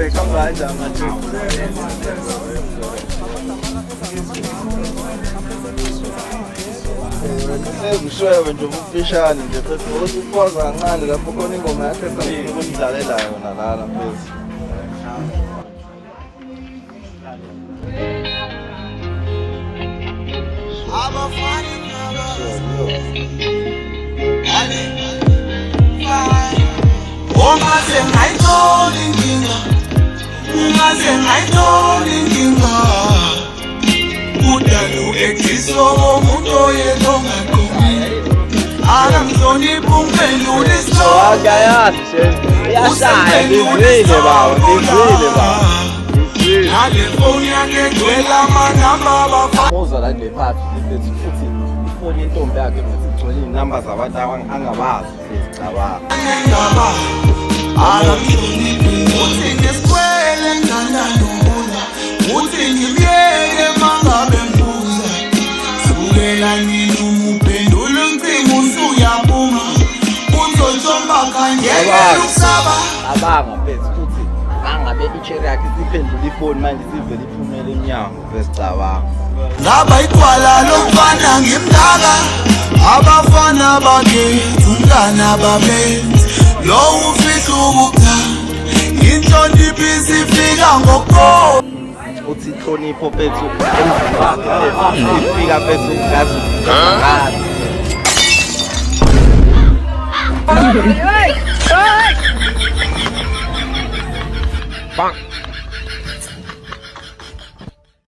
kamanje manje. Sengishwebe nje ubufishane nje futhi ukuthi uphoza kancane lapho khona ingoma yakhe esengikudlalela yona lana phezulu. Ungaze ngayithola inkinga, ungaze ngayithola inkinga. Udalo exiso umuntu oyedwa ongaqomi. Akamhloniphi umphendula isihloko. Akayazi iyashaya ngizwile baba, ngizwile baba. Nale phone yakhe egcwele amanamba abafana. Uza la kule part lethi futhi ifoni yentombi yakhe futhi igcwele inamba zabantu angabazi sicabanga. Akamhloniphi uthi ngesikwele ngananobula. Uthi ngimyeke mangabe mbuza. Sibukela nini umphendula ucingo usuyabuma. Uzothomba kangeke ukusaba. Abanga mfethu futhi angabe i-cherry yakhe siphendula ifoni manje sivele iphumele emnyango besicabanga. Ngaba igwala lokufana ngimdaka. Abafana bakethu umntana babenzi. Lo ufihla ukuthanda. Inhlonipho isifika ngokukhola. Uthi inhlonipho bethu emzini wakhe ifika bethu ngazi ngazi.